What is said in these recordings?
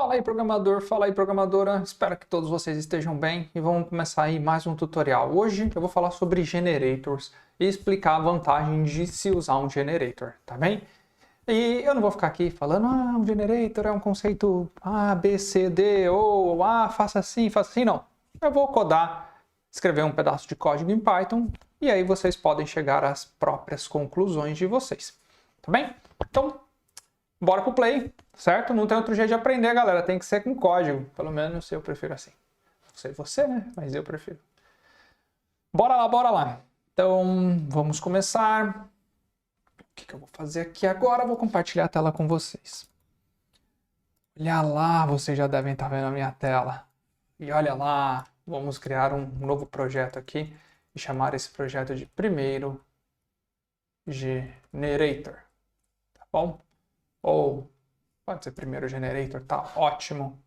Fala aí, programador, fala aí, programadora. Espero que todos vocês estejam bem e vamos começar aí mais um tutorial. Hoje eu vou falar sobre generators e explicar a vantagem de se usar um generator, tá bem? E eu não vou ficar aqui falando, um generator é um conceito A, B, C, D, ou faça assim, não. Eu vou codar, escrever um pedaço de código em Python e aí vocês podem chegar às próprias conclusões de vocês, tá bem? Então, bora pro play, certo? Não tem outro jeito de aprender, galera. Tem que ser com código. Pelo menos eu prefiro assim. Não sei você, né? Mas eu prefiro. Bora lá, bora lá. Então, vamos começar. O que eu vou fazer aqui agora? Vou compartilhar a tela com vocês. Olha lá, vocês já devem estar vendo a minha tela. E olha lá, vamos criar um novo projeto aqui e chamar esse projeto de primeiro generator. Tá bom? Ou pode ser primeiro generator, tá ótimo.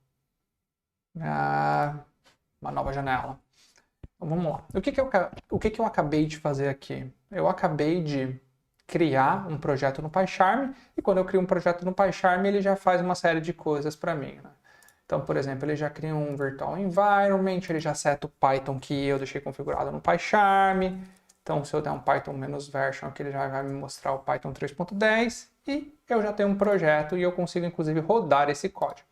Uma nova janela. Então, vamos lá. O que eu acabei de fazer aqui? Eu acabei de criar um projeto no PyCharm e quando eu crio um projeto no PyCharm ele já faz uma série de coisas para mim, né? Então, por exemplo, ele já cria um virtual environment, ele já seta o Python que eu deixei configurado no PyCharm. Então, se eu der um Python -version aqui, ele já vai me mostrar o Python 3.10 e eu já tenho um projeto e eu consigo, inclusive, rodar esse código,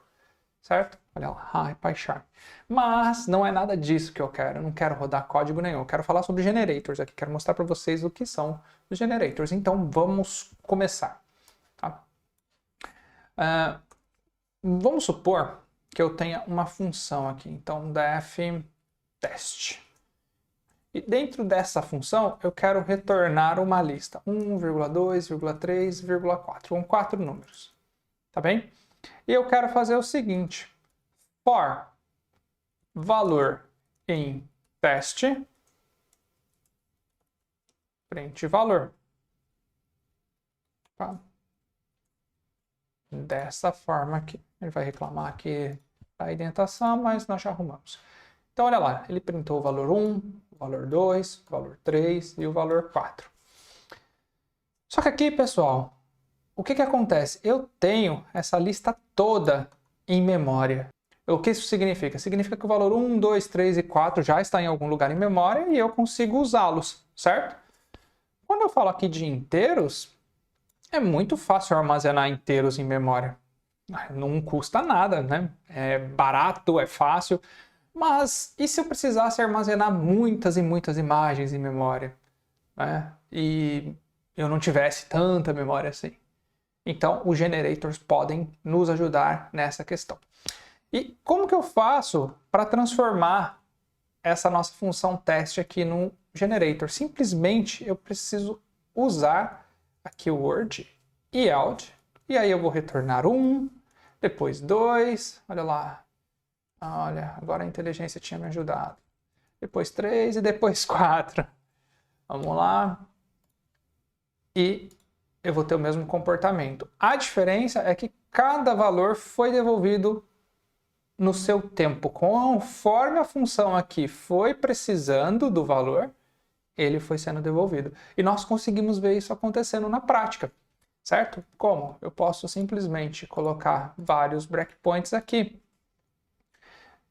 certo? Olha lá, PyCharm. Mas não é nada disso que eu quero, eu não quero rodar código nenhum, eu quero falar sobre generators aqui, quero mostrar para vocês o que são os generators. Então, vamos começar. Tá? Vamos supor que eu tenha uma função aqui, então def test. E dentro dessa função, eu quero retornar uma lista, 1,2,3,4, com 4 números, tá bem? E eu quero fazer o seguinte, for valor em teste, print valor. Tá? Dessa forma aqui. Ele vai reclamar aqui da indentação, mas nós já arrumamos. Então, olha lá, ele printou o valor 1, o valor 2, o valor 3 e o valor 4. Só que aqui, pessoal, o que acontece? Eu tenho essa lista toda em memória. O que isso significa? Significa que o valor 1, 2, 3 e 4 já está em algum lugar em memória e eu consigo usá-los, certo? Quando eu falo aqui de inteiros, é muito fácil armazenar inteiros em memória. Não custa nada, né? É barato, é fácil. Mas e se eu precisasse armazenar muitas e muitas imagens em memória, né? E eu não tivesse tanta memória assim? Então, os generators podem nos ajudar nessa questão. E como que eu faço para transformar essa nossa função teste aqui num generator? Simplesmente eu preciso usar a keyword yield, e aí eu vou retornar 1, depois 2, olha lá. Olha, agora a inteligência tinha me ajudado. Depois 3 e depois 4. Vamos lá. E eu vou ter o mesmo comportamento. A diferença é que cada valor foi devolvido no seu tempo. Conforme a função aqui foi precisando do valor, ele foi sendo devolvido. E nós conseguimos ver isso acontecendo na prática, certo? Como? Eu posso simplesmente colocar vários breakpoints aqui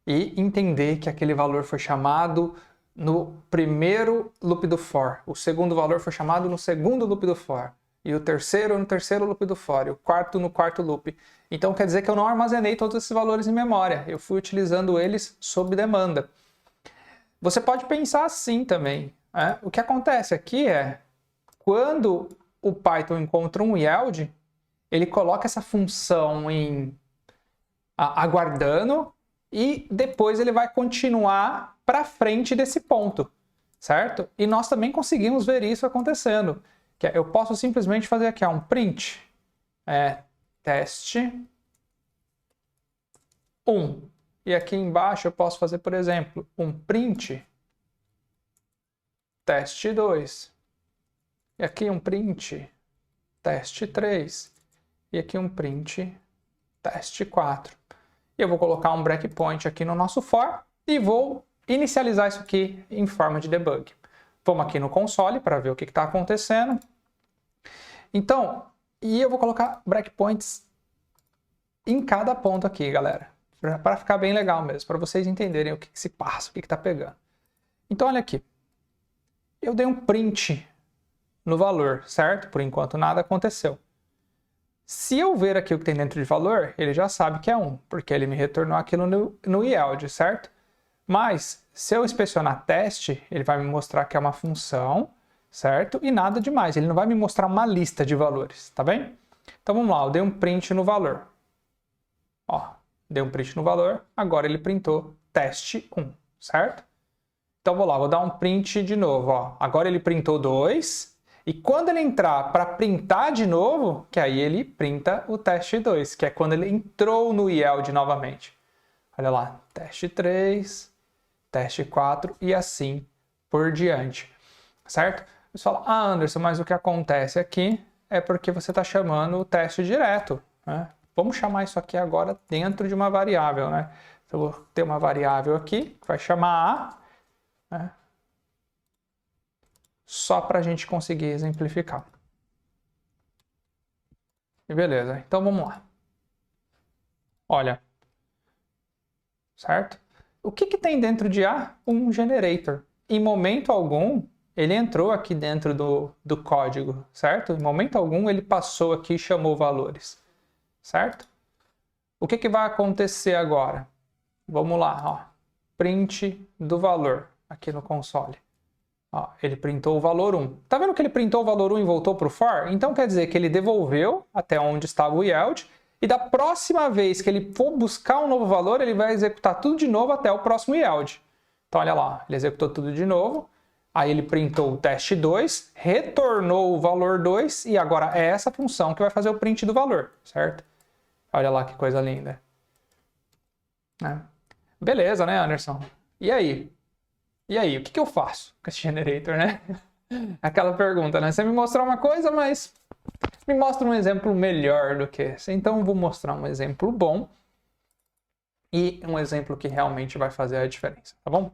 e entender que aquele valor foi chamado no primeiro loop do for, o segundo valor foi chamado no segundo loop do for, e o terceiro no terceiro loop do for, e o quarto no quarto loop. Então quer dizer que eu não armazenei todos esses valores em memória, eu fui utilizando eles sob demanda. Você pode pensar assim também, né? O que acontece aqui é, quando o Python encontra um yield, ele coloca essa função em aguardando, e depois ele vai continuar para frente desse ponto, certo? E nós também conseguimos ver isso acontecendo. Que eu posso simplesmente fazer aqui um print, teste 1. E aqui embaixo eu posso fazer, por exemplo, um print teste 2. E aqui um print teste 3. E aqui um print teste 4. E eu vou colocar um breakpoint aqui no nosso for e vou inicializar isso aqui em forma de debug. Vamos aqui no console para ver o que está acontecendo. Então, eu vou colocar breakpoints em cada ponto aqui, galera. Para ficar bem legal mesmo, para vocês entenderem o que se passa, o que está pegando. Então, olha aqui. Eu dei um print no valor, certo? Por enquanto nada aconteceu. Se eu ver aqui o que tem dentro de valor, ele já sabe que é 1, porque ele me retornou aquilo no yield, certo? Mas, se eu inspecionar teste, ele vai me mostrar que é uma função, certo? E nada demais, ele não vai me mostrar uma lista de valores, tá bem? Então vamos lá, eu dei um print no valor. Ó, dei um print no valor, agora ele printou teste 1, certo? Então vou lá, vou dar um print de novo, ó. Agora ele printou 2, e quando ele entrar para printar de novo, que aí ele printa o teste 2, que é quando ele entrou no yield novamente. Olha lá, teste 3, teste 4 e assim por diante, certo? Você fala, Anderson, mas o que acontece aqui é porque você está chamando o teste direto, né? Vamos chamar isso aqui agora dentro de uma variável, né? Então, eu vou ter uma variável aqui que vai chamar A, né? Só para a gente conseguir exemplificar. E beleza, então vamos lá. Olha, certo? O que tem dentro de A? Um generator. Em momento algum, ele entrou aqui dentro do código, certo? Em momento algum, ele passou aqui e chamou valores, certo? O que vai acontecer agora? Vamos lá, ó. Print do valor aqui no console. Ó, ele printou o valor 1. Tá vendo que ele printou o valor 1 e voltou para o for? Então quer dizer que ele devolveu até onde estava o yield, e da próxima vez que ele for buscar um novo valor, ele vai executar tudo de novo até o próximo yield. Então olha lá, ele executou tudo de novo, aí ele printou o teste 2, retornou o valor 2, e agora é essa função que vai fazer o print do valor, certo? Olha lá que coisa linda. Beleza, né, Anderson? E aí? E aí, o que eu faço com esse generator, né? Aquela pergunta, né? Você me mostrou uma coisa, mas me mostra um exemplo melhor do que esse. Então, eu vou mostrar um exemplo bom e um exemplo que realmente vai fazer a diferença, tá bom?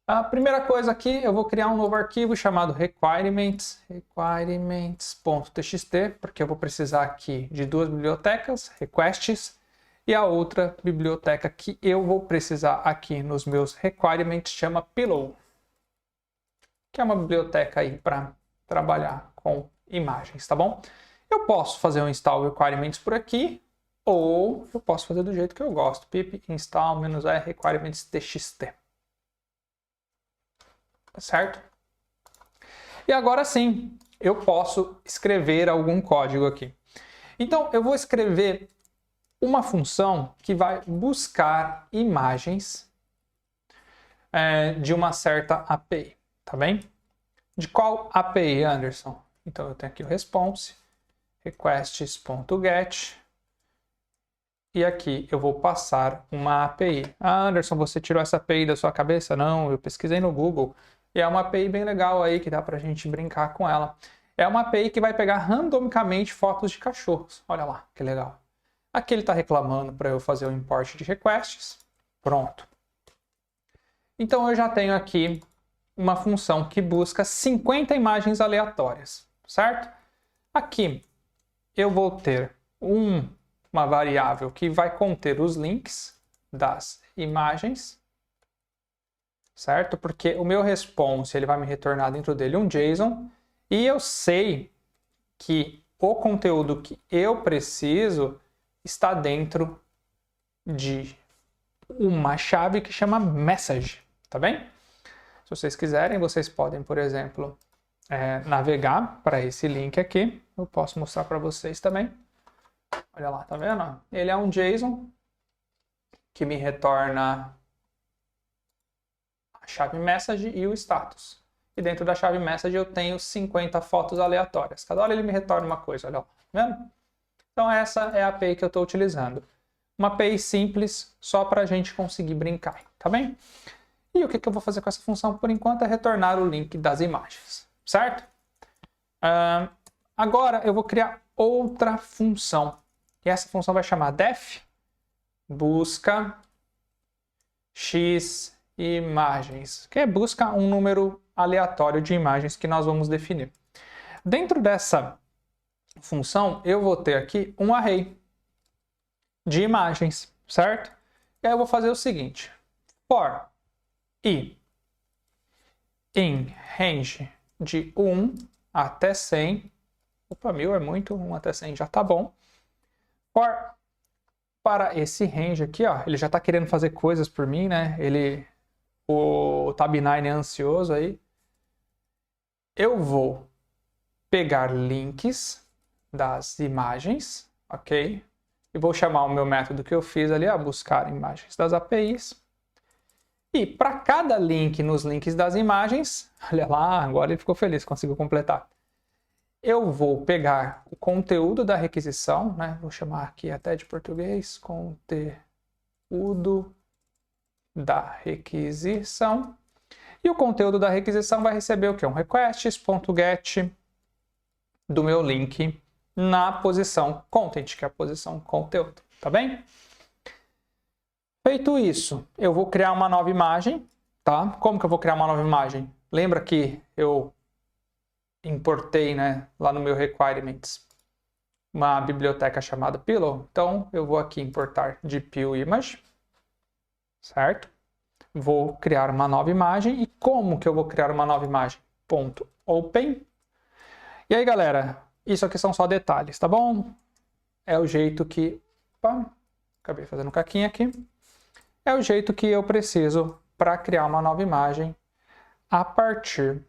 A primeira coisa aqui, eu vou criar um novo arquivo chamado requirements.txt, porque eu vou precisar aqui de duas bibliotecas, requests, e a outra biblioteca que eu vou precisar aqui nos meus requirements chama Pillow, que é uma biblioteca aí para trabalhar com imagens, tá bom? Eu posso fazer um install requirements por aqui, ou eu posso fazer do jeito que eu gosto, pip install -r requirements.txt. Certo? E agora sim, eu posso escrever algum código aqui. Então, eu vou escrever uma função que vai buscar imagens de uma certa API, tá bem? De qual API, Anderson? Então, eu tenho aqui o response, requests.get, e aqui eu vou passar uma API. Ah, Anderson, você tirou essa API da sua cabeça? Não, eu pesquisei no Google. E é uma API bem legal aí, que dá pra gente brincar com ela. É uma API que vai pegar randomicamente fotos de cachorros. Olha lá, que legal. Aqui ele está reclamando para eu fazer o import de requests. Pronto. Então eu já tenho aqui uma função que busca 50 imagens aleatórias, certo? Aqui eu vou ter uma variável que vai conter os links das imagens, certo? Porque o meu response ele vai me retornar dentro dele um JSON, e eu sei que o conteúdo que eu preciso está dentro de uma chave que chama message, tá bem? Se vocês quiserem, vocês podem, por exemplo, navegar para esse link aqui. Eu posso mostrar para vocês também. Olha lá, tá vendo? Ele é um JSON que me retorna a chave message e o status. E dentro da chave message eu tenho 50 fotos aleatórias. Cada hora ele me retorna uma coisa, olha lá, tá vendo? Então essa é a API que eu estou utilizando. Uma API simples, só para a gente conseguir brincar, tá bem? E o que eu vou fazer com essa função por enquanto é retornar o link das imagens, certo? Agora eu vou criar outra função. E essa função vai chamar def busca x imagens, que é busca um número aleatório de imagens que nós vamos definir. Dentro dessa função, eu vou ter aqui um array. de imagens, certo? E aí eu vou fazer o seguinte, for i em range de 1 até 100, opa, 1000 é muito, 1 até 100 já tá bom. For para esse range aqui, ó, ele já tá querendo fazer coisas por mim, né? O Tab9 é ansioso aí. Eu vou pegar links das imagens, ok? E vou chamar o meu método que eu fiz ali, buscar imagens das APIs. E para cada link nos links das imagens, olha lá, agora ele ficou feliz, conseguiu completar. Eu vou pegar o conteúdo da requisição, né? Vou chamar aqui até de português, conteúdo da requisição. E o conteúdo da requisição vai receber o quê? Um requests.get do meu link na posição content, que é a posição conteúdo, tá bem? Feito isso, eu vou criar uma nova imagem, tá? Como que eu vou criar uma nova imagem? Lembra que eu importei, né, lá no meu requirements uma biblioteca chamada Pillow? Então, eu vou aqui importar GPU-image, certo? Vou criar uma nova imagem. E como que eu vou criar uma nova imagem? .open. E aí, galera, isso aqui são só detalhes, tá bom? É o jeito que... Opa, acabei fazendo caquinha aqui. É o jeito que eu preciso para criar uma nova imagem a partir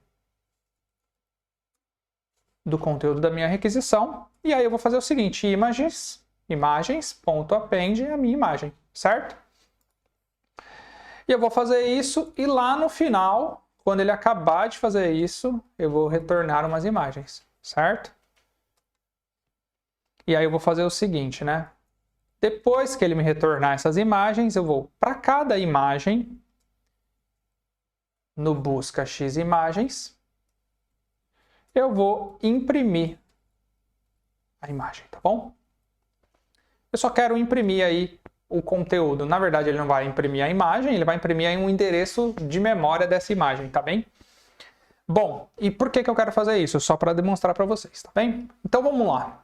do conteúdo da minha requisição. E aí eu vou fazer o seguinte, imagens.append a minha imagem, certo? E eu vou fazer isso e lá no final, quando ele acabar de fazer isso, eu vou retornar umas imagens, certo? E aí eu vou fazer o seguinte, né? Depois que ele me retornar essas imagens, eu vou para cada imagem, no busca x imagens, eu vou imprimir a imagem, tá bom? Eu só quero imprimir aí o conteúdo. Na verdade, ele não vai imprimir a imagem, ele vai imprimir aí um endereço de memória dessa imagem, tá bem? Bom, e por que eu quero fazer isso? Só para demonstrar para vocês, tá bem? Então vamos lá.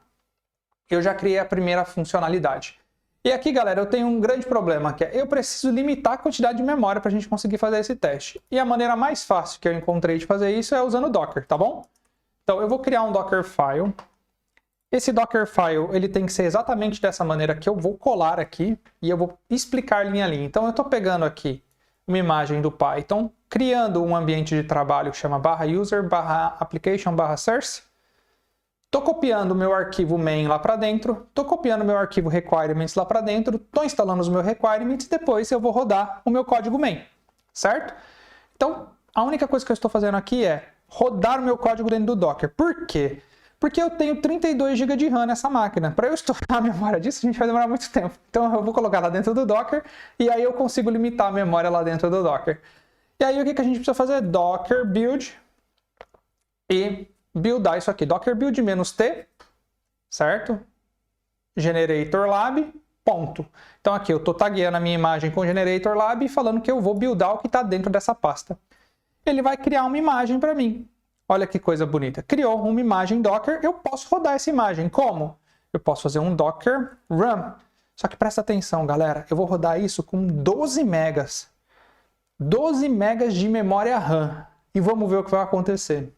Eu já criei a primeira funcionalidade. E aqui, galera, eu tenho um grande problema, que é eu preciso limitar a quantidade de memória para a gente conseguir fazer esse teste. E a maneira mais fácil que eu encontrei de fazer isso é usando o Docker, tá bom? Então eu vou criar um Dockerfile. Esse Dockerfile, ele tem que ser exatamente dessa maneira que eu vou colar aqui e eu vou explicar linha a linha. Então eu estou pegando aqui uma imagem do Python, criando um ambiente de trabalho que chama /user, /application, /source. Estou copiando o meu arquivo main lá para dentro, estou copiando o meu arquivo requirements lá para dentro, estou instalando os meus requirements e depois eu vou rodar o meu código main, certo? Então, a única coisa que eu estou fazendo aqui é rodar o meu código dentro do Docker. Por quê? Porque eu tenho 32 GB de RAM nessa máquina. Para eu estourar a memória disso, a gente vai demorar muito tempo. Então eu vou colocar lá dentro do Docker e aí eu consigo limitar a memória lá dentro do Docker. E aí o que a gente precisa fazer? Docker build e buildar isso aqui. Docker build -t, certo? Generator lab, ponto. Então aqui eu estou tagueando a minha imagem com generator lab e falando que eu vou buildar o que está dentro dessa pasta. Ele vai criar uma imagem para mim. Olha que coisa bonita. Criou uma imagem Docker, eu posso rodar essa imagem. Como? Eu posso fazer um Docker run. Só que presta atenção, galera. Eu vou rodar isso com 12 megas. 12 megas de memória RAM. E vamos ver o que vai acontecer.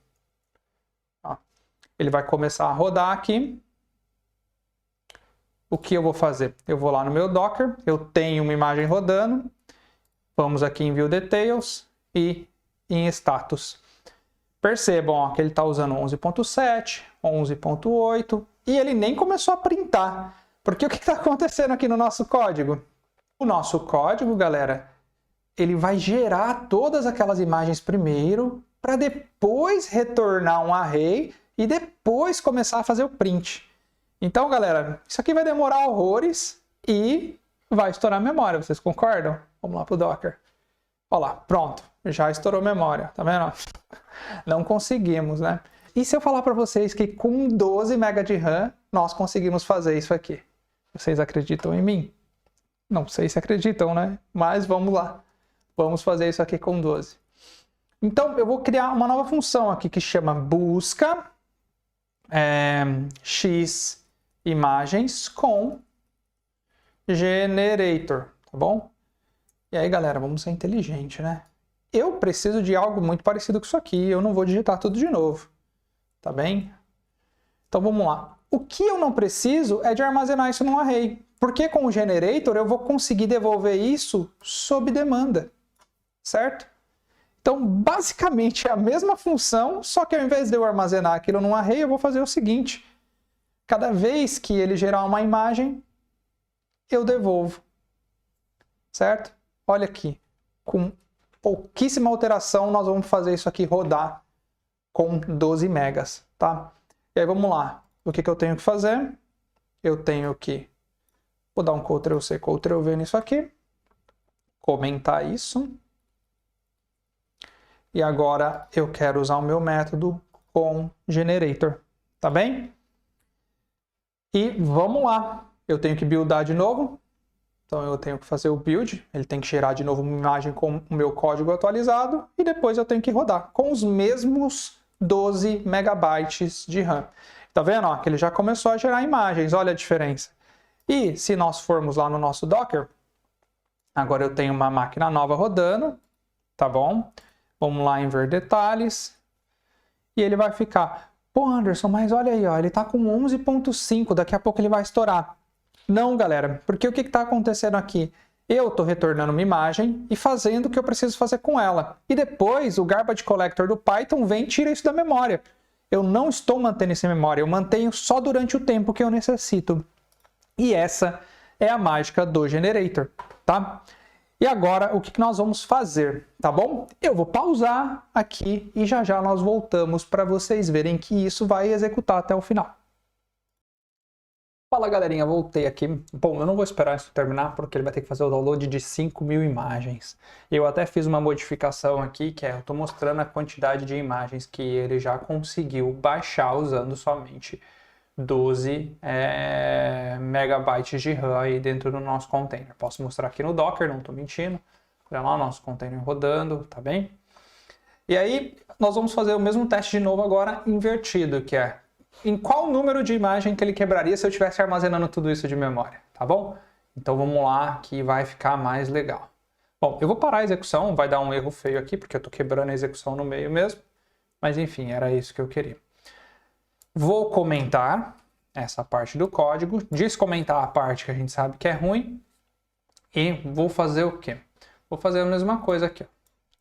Ó, ele vai começar a rodar aqui. O que eu vou fazer? Eu vou lá no meu Docker. Eu tenho uma imagem rodando. Vamos aqui em View Details e em Status. Percebam ó, que ele está usando 11.7, 11.8 e ele nem começou a printar. Porque o que está acontecendo aqui no nosso código? O nosso código, galera, ele vai gerar todas aquelas imagens primeiro para depois retornar um array e depois começar a fazer o print. Então, galera, isso aqui vai demorar horrores e vai estourar a memória. Vocês concordam? Vamos lá para o Docker. Olha lá, pronto. Já estourou memória, tá vendo? Não conseguimos, né? E se eu falar para vocês que com 12 MB de RAM nós conseguimos fazer isso aqui? Vocês acreditam em mim? Não sei se acreditam, né? Mas vamos lá. Vamos fazer isso aqui com 12. Então eu vou criar uma nova função aqui que chama busca x imagens com generator, tá bom? E aí, galera, vamos ser inteligente, né? Eu preciso de algo muito parecido com isso aqui, eu não vou digitar tudo de novo, tá bem? Então vamos lá. O que eu não preciso é de armazenar isso num array, porque com o generator eu vou conseguir devolver isso sob demanda, certo? Então, basicamente é a mesma função, só que ao invés de eu armazenar aquilo num array, eu vou fazer o seguinte: cada vez que ele gerar uma imagem, eu devolvo, certo? Olha aqui, com pouquíssima alteração, nós vamos fazer isso aqui rodar com 12 megas, tá? E aí vamos lá, o que eu tenho que fazer? Eu tenho que, vou dar um Ctrl+C, Ctrl+V nisso aqui, comentar isso, e agora eu quero usar o meu método com generator, tá bem? E vamos lá, eu tenho que buildar de novo, então eu tenho que fazer o build, ele tem que gerar de novo uma imagem com o meu código atualizado, e depois eu tenho que rodar com os mesmos 12 megabytes de RAM. Tá vendo? Ó, que ele já começou a gerar imagens, olha a diferença. E se nós formos lá no nosso Docker, agora eu tenho uma máquina nova rodando, tá bom? Vamos lá em ver detalhes, e ele vai ficar, pô Anderson, mas olha aí, ó, ele tá com 11.5, daqui a pouco ele vai estourar. Não, galera, porque o que está acontecendo aqui? Eu estou retornando uma imagem e fazendo o que eu preciso fazer com ela. E depois o garbage collector do Python vem e tira isso da memória. Eu não estou mantendo isso em memória, eu mantenho só durante o tempo que eu necessito. E essa é a mágica do generator, tá? E agora, o que nós vamos fazer, tá bom? Eu vou pausar aqui e já já nós voltamos para vocês verem que isso vai executar até o final. Fala galerinha, voltei aqui. Bom, eu não vou esperar isso terminar porque ele vai ter que fazer o download de 5.000 imagens. Eu até fiz uma modificação aqui, que é, eu estou mostrando a quantidade de imagens que ele já conseguiu baixar usando somente 12 megabytes de RAM aí dentro do nosso container. Posso mostrar aqui no Docker, não estou mentindo. Olha lá o nosso container rodando, tá bem? E aí, nós vamos fazer o mesmo teste de novo agora invertido, que é em qual número de imagem que ele quebraria se eu estivesse armazenando tudo isso de memória, tá bom? Então vamos lá que vai ficar mais legal. Bom, eu vou parar a execução, vai dar um erro feio aqui, porque eu estou quebrando a execução no meio mesmo, mas enfim, era isso que eu queria. Vou comentar essa parte do código, descomentar a parte que a gente sabe que é ruim, e vou fazer o quê? Vou fazer a mesma coisa aqui, ó.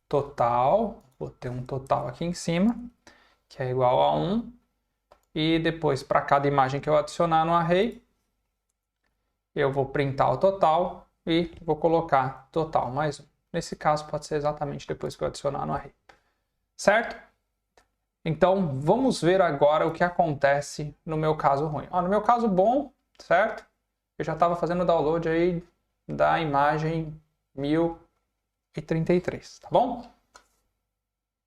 Total, vou ter um total aqui em cima, que é igual a 1, e depois, para cada imagem que eu adicionar no array, eu vou printar o total e vou colocar total mais 1. Nesse caso, pode ser exatamente depois que eu adicionar no array. Certo? Então, vamos ver agora o que acontece no meu caso ruim. No meu caso bom, certo? Eu já estava fazendo o download aí da imagem 1033, tá bom?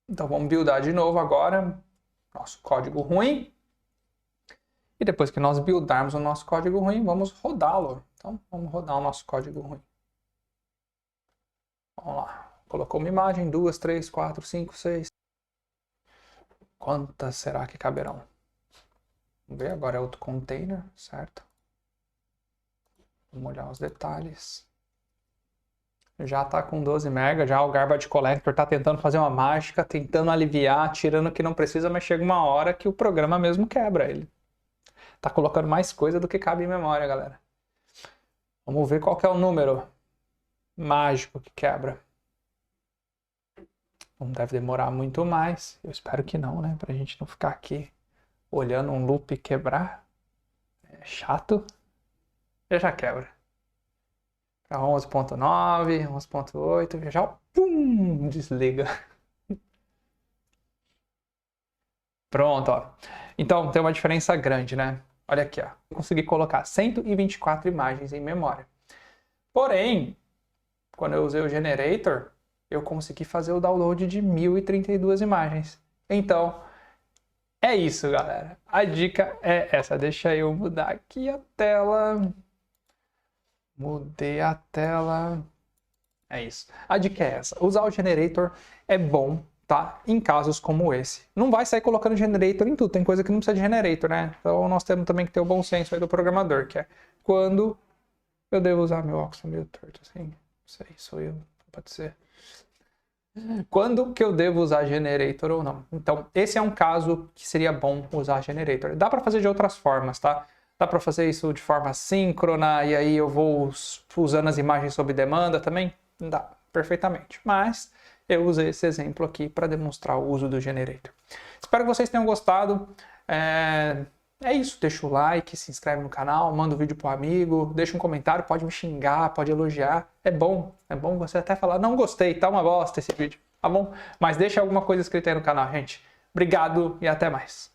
Então, vamos buildar de novo agora nosso código ruim. E depois que nós buildarmos o nosso código ruim, vamos rodá-lo. Então, vamos rodar o nosso código ruim. Vamos lá. Colocou uma imagem, 2, 3, 4, 5, 6. Quantas será que caberão? Vamos ver, agora é outro container, certo? Vamos olhar os detalhes. Já está com 12 MB, já o Garbage Collector está tentando fazer uma mágica, tentando aliviar, tirando o que não precisa, mas chega uma hora que o programa mesmo quebra ele. Tá colocando mais coisa do que cabe em memória, galera. Vamos ver qual que é o número mágico que quebra. Não deve demorar muito mais. Eu espero que não, né? Pra gente não ficar aqui olhando um loop quebrar. É chato. Já quebra. Pra 11.9, 11.8, já pum, desliga. Pronto, ó. Então tem uma diferença grande, né? Olha aqui, ó. Eu consegui colocar 124 imagens em memória. Porém, quando eu usei o generator, eu consegui fazer o download de 1032 imagens. Então, é isso, galera. A dica é essa. Deixa eu mudar aqui a tela. Mudei a tela. É isso. A dica é essa. Usar o generator é bom, tá? Em casos como esse. Não vai sair colocando generator em tudo. Tem coisa que não precisa de generator, né? Então nós temos também que ter o bom senso aí do programador, que é quando Eu devo usar meu óculos meio torto assim? Não sei, sou eu, pode ser. Quando que eu devo usar generator ou não? Então, esse é um caso que seria bom usar generator. Dá para fazer de outras formas, tá? Dá para fazer isso de forma síncrona e aí eu vou usando as imagens sob demanda também? Dá, perfeitamente. Mas eu usei esse exemplo aqui para demonstrar o uso do generator. Espero que vocês tenham gostado. É isso, deixa o like, se inscreve no canal, manda o vídeo pro amigo, deixa um comentário, pode me xingar, pode elogiar. É bom você até falar, não gostei, tá uma bosta esse vídeo, tá bom? Mas deixa alguma coisa escrita aí no canal, gente. Obrigado e até mais.